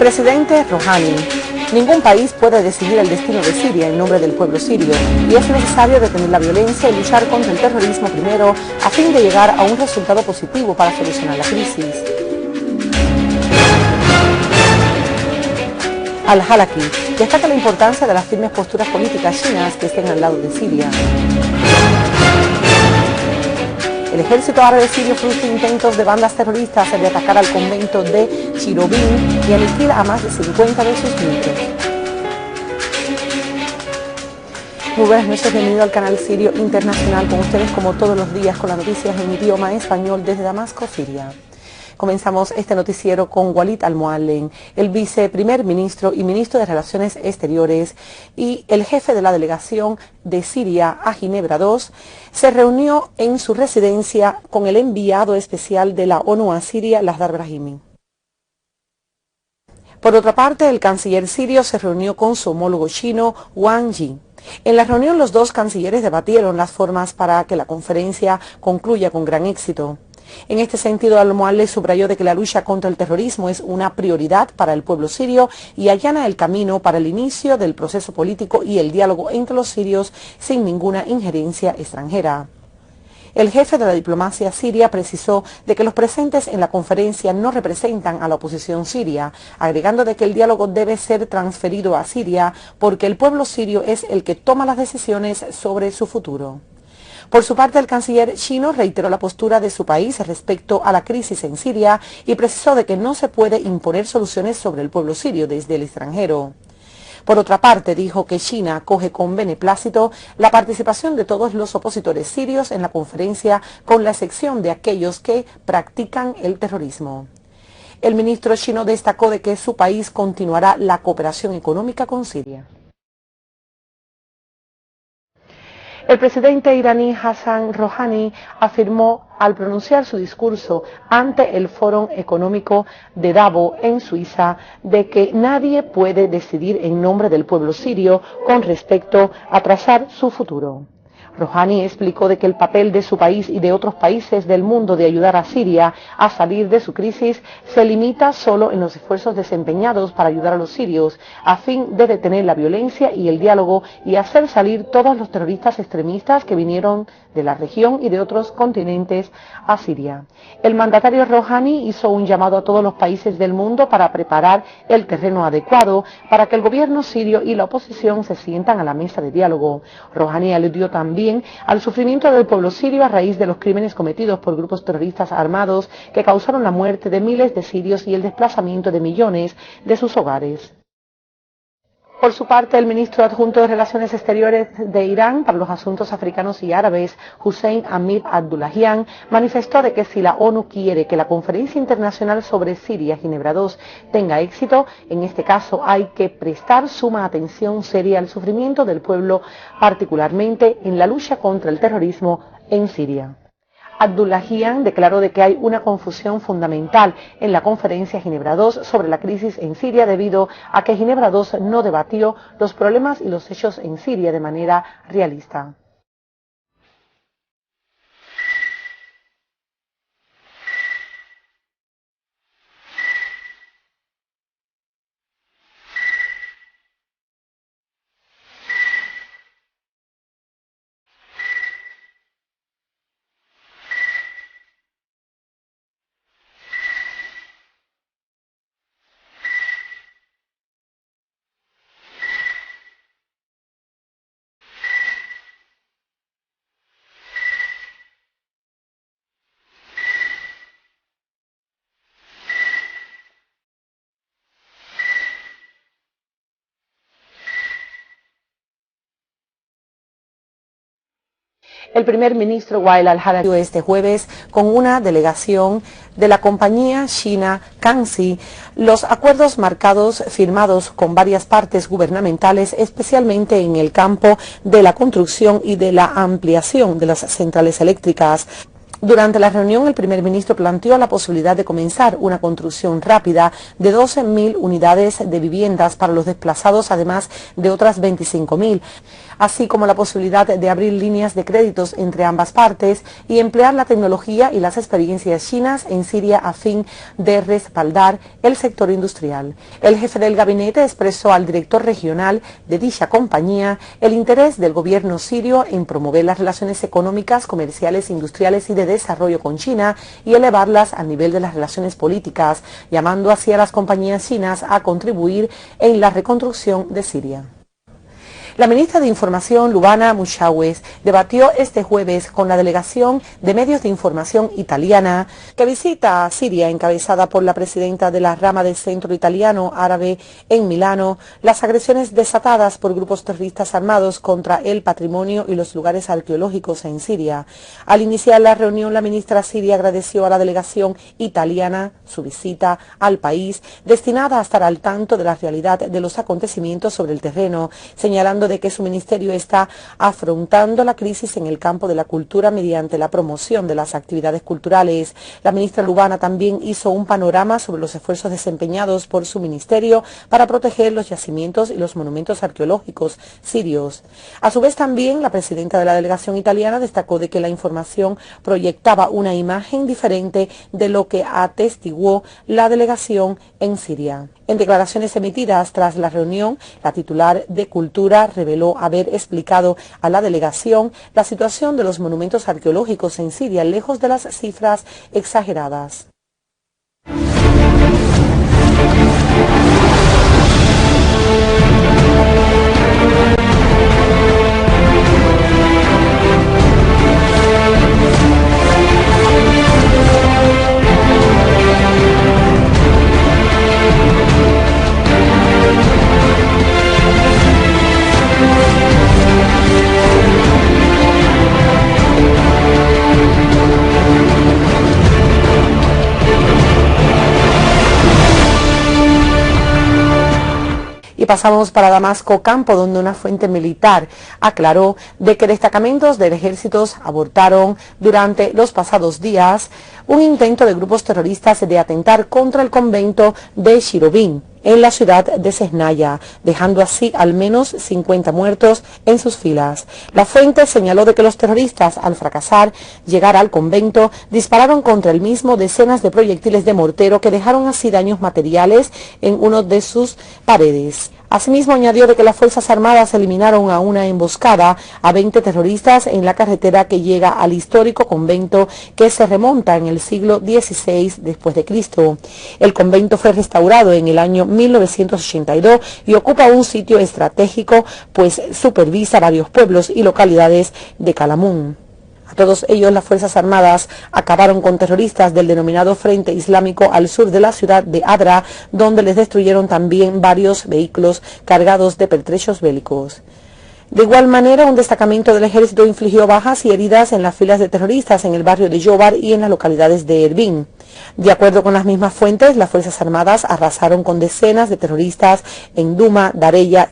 Presidente Rouhani: ningún país puede decidir el destino de Siria en nombre del pueblo sirio y es necesario detener la violencia y luchar contra el terrorismo primero a fin de llegar a un resultado positivo para solucionar la crisis. Al-Halaki destaca la importancia de las firmes posturas políticas chinas que estén al lado de Siria. El ejército árabe sirio frustra intentos de bandas terroristas de atacar al convento de Chirobin y aniquila a más de 50 de sus miembros. Muy buenas noches, bienvenido al canal Sirio Internacional, con ustedes como todos los días con las noticias en idioma español desde Damasco, Siria. Comenzamos este noticiero con Walid Al-Mualem, el viceprimer ministro y ministro de Relaciones Exteriores y el jefe de la delegación de Siria a Ginebra II, se reunió en su residencia con el enviado especial de la ONU a Siria, Lakhdar Brahimi. Por otra parte, el canciller sirio se reunió con su homólogo chino, Wang Yi. En la reunión, los dos cancilleres debatieron las formas para que la conferencia concluya con gran éxito. En este sentido, Al-Mualem subrayó de que la lucha contra el terrorismo es una prioridad para el pueblo sirio y allana el camino para el inicio del proceso político y el diálogo entre los sirios sin ninguna injerencia extranjera. El jefe de la diplomacia siria precisó de que los presentes en la conferencia no representan a la oposición siria, agregando de que el diálogo debe ser transferido a Siria porque el pueblo sirio es el que toma las decisiones sobre su futuro. Por su parte, el canciller chino reiteró la postura de su país respecto a la crisis en Siria y precisó de que no se puede imponer soluciones sobre el pueblo sirio desde el extranjero. Por otra parte, dijo que China acoge con beneplácito la participación de todos los opositores sirios en la conferencia, con la excepción de aquellos que practican el terrorismo. El ministro chino destacó de que su país continuará la cooperación económica con Siria. El presidente iraní Hassan Rouhani afirmó al pronunciar su discurso ante el Foro Económico de Davos en Suiza de que nadie puede decidir en nombre del pueblo sirio con respecto a trazar su futuro. Rouhani explicó de que el papel de su país y de otros países del mundo de ayudar a Siria a salir de su crisis se limita solo en los esfuerzos desempeñados para ayudar a los sirios a fin de detener la violencia y el diálogo y hacer salir todos los terroristas extremistas que vinieron de la región y de otros continentes a Siria. El mandatario Rouhani hizo un llamado a todos los países del mundo para preparar el terreno adecuado para que el gobierno sirio y la oposición se sientan a la mesa de diálogo. Rouhani aludió también al sufrimiento del pueblo sirio a raíz de los crímenes cometidos por grupos terroristas armados que causaron la muerte de miles de sirios y el desplazamiento de millones de sus hogares. Por su parte, el ministro adjunto de Relaciones Exteriores de Irán para los asuntos africanos y árabes, Hussein Amir Abdullahian, manifestó de que si la ONU quiere que la Conferencia Internacional sobre Siria, Ginebra II, tenga éxito, en este caso hay que prestar suma atención seria al sufrimiento del pueblo, particularmente en la lucha contra el terrorismo en Siria. Abdullahian declaró de que hay una confusión fundamental en la conferencia Ginebra II sobre la crisis en Siria debido a que Ginebra II no debatió los problemas y los hechos en Siria de manera realista. El primer ministro Wael Al-Halaki este jueves con una delegación de la compañía china Kangxi los acuerdos marcados firmados con varias partes gubernamentales, especialmente en el campo de la construcción y de la ampliación de las centrales eléctricas. Durante la reunión, el primer ministro planteó la posibilidad de comenzar una construcción rápida de 12.000 unidades de viviendas para los desplazados, además de otras 25.000, así como la posibilidad de abrir líneas de créditos entre ambas partes y emplear la tecnología y las experiencias chinas en Siria a fin de respaldar el sector industrial. El jefe del gabinete expresó al director regional de dicha compañía el interés del gobierno sirio en promover las relaciones económicas, comerciales, industriales y de desarrollo con China y elevarlas al nivel de las relaciones políticas, llamando así a las compañías chinas a contribuir en la reconstrucción de Siria. La ministra de Información, Lubana Mushawes, debatió este jueves con la delegación de medios de información italiana que visita a Siria, encabezada por la presidenta de la rama del Centro Italiano Árabe en Milano, las agresiones desatadas por grupos terroristas armados contra el patrimonio y los lugares arqueológicos en Siria. Al iniciar la reunión, la ministra siria agradeció a la delegación italiana su visita al país, destinada a estar al tanto de la realidad de los acontecimientos sobre el terreno, señalando de que su ministerio está afrontando la crisis en el campo de la cultura mediante la promoción de las actividades culturales. La ministra Lubana también hizo un panorama sobre los esfuerzos desempeñados por su ministerio para proteger los yacimientos y los monumentos arqueológicos sirios. A su vez también la presidenta de la delegación italiana destacó de que la información proyectaba una imagen diferente de lo que atestiguó la delegación en Siria. En declaraciones emitidas tras la reunión, la titular de Cultura reveló haber explicado a la delegación la situación de los monumentos arqueológicos en Siria, lejos de las cifras exageradas. Y pasamos para Damasco Campo, donde una fuente militar aclaró de que destacamentos del ejército abortaron durante los pasados días un intento de grupos terroristas de atentar contra el convento de Shirobin en la ciudad de Cesnaya, dejando así al menos 50 muertos en sus filas. La fuente señaló de que los terroristas, al fracasar llegar al convento, dispararon contra el mismo decenas de proyectiles de mortero que dejaron así daños materiales en uno de sus paredes. Asimismo, añadió de que las Fuerzas Armadas eliminaron a una emboscada a 20 terroristas en la carretera que llega al histórico convento que se remonta en el siglo XVI después de Cristo. El convento fue restaurado en el año 1982 y ocupa un sitio estratégico, pues supervisa varios pueblos y localidades de Calamún. A todos ellos, las Fuerzas Armadas acabaron con terroristas del denominado Frente Islámico al sur de la ciudad de Adra, donde les destruyeron también varios vehículos cargados de pertrechos bélicos. De igual manera, un destacamento del ejército infligió bajas y heridas en las filas de terroristas en el barrio de Yobar y en las localidades de Erbil. De acuerdo con las mismas fuentes, las Fuerzas Armadas arrasaron con decenas de terroristas en Duma, Dareya.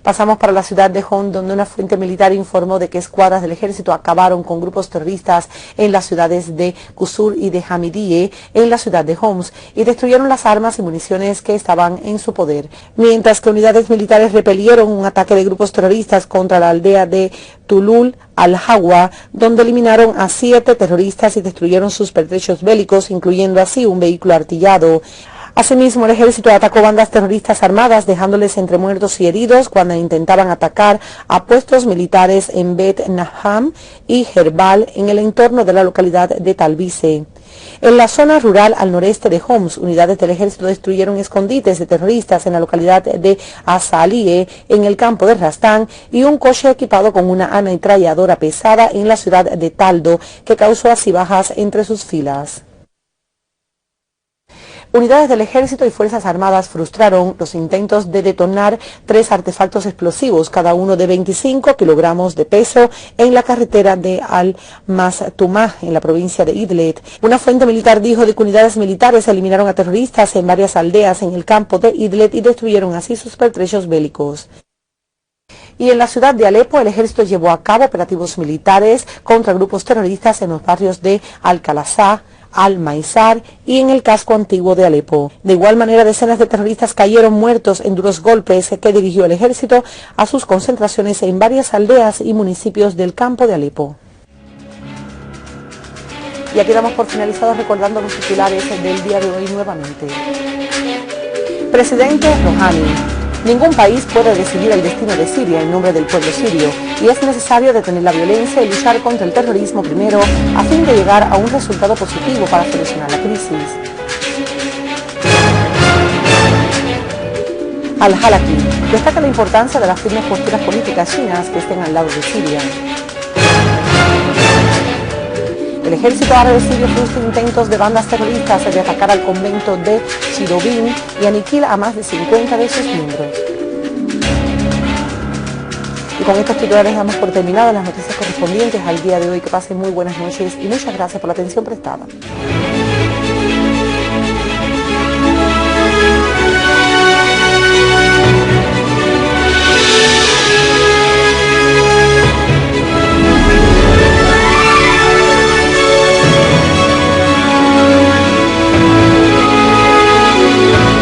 Pasamos para la ciudad de Homs, donde una fuente militar informó de que escuadras del ejército acabaron con grupos terroristas en las ciudades de Qusur y de Hamidiyeh, en la ciudad de Homs, y destruyeron las armas y municiones que estaban en su poder, mientras que unidades militares repelieron un ataque de grupos terroristas contra la aldea de Tulul al-Hawa, donde eliminaron a 7 terroristas y destruyeron sus pertrechos bélicos, incluyendo así un vehículo artillado. Asimismo, el ejército atacó bandas terroristas armadas, dejándoles entre muertos y heridos cuando intentaban atacar a puestos militares en Bet Naham y Herbal, en el entorno de la localidad de Talbise. En la zona rural al noreste de Homs, unidades del ejército destruyeron escondites de terroristas en la localidad de Asalieh, en el campo de Rastán, y un coche equipado con una ametralladora pesada en la ciudad de Taldo, que causó así bajas entre sus filas. Unidades del ejército y fuerzas armadas frustraron los intentos de detonar 3 artefactos explosivos, cada uno de 25 kilogramos de peso, en la carretera de Al-Mastumah, en la provincia de Idlib. Una fuente militar dijo de que unidades militares eliminaron a terroristas en varias aldeas en el campo de Idlib y destruyeron así sus pertrechos bélicos. Y en la ciudad de Alepo, el ejército llevó a cabo operativos militares contra grupos terroristas en los barrios de Al-Khalasa, Al-Maizar y en el casco antiguo de Alepo. De igual manera, decenas de terroristas cayeron muertos en duros golpes que dirigió el ejército a sus concentraciones en varias aldeas y municipios del campo de Alepo. Y aquí damos por finalizados recordando los titulares del día de hoy nuevamente. Presidente Rouhani: ningún país puede decidir el destino de Siria en nombre del pueblo sirio y es necesario detener la violencia y luchar contra el terrorismo primero a fin de llegar a un resultado positivo para solucionar la crisis. Al-Halaki destaca la importancia de las firmes posturas políticas chinas que estén al lado de Siria. El ejército árabe sirio frustra intentos de bandas terroristas de atacar al convento de Shirobin y aniquila a más de 50 de sus miembros. Y con estos titulares damos por terminadas las noticias correspondientes al día de hoy. Que pasen muy buenas noches y muchas gracias por la atención prestada.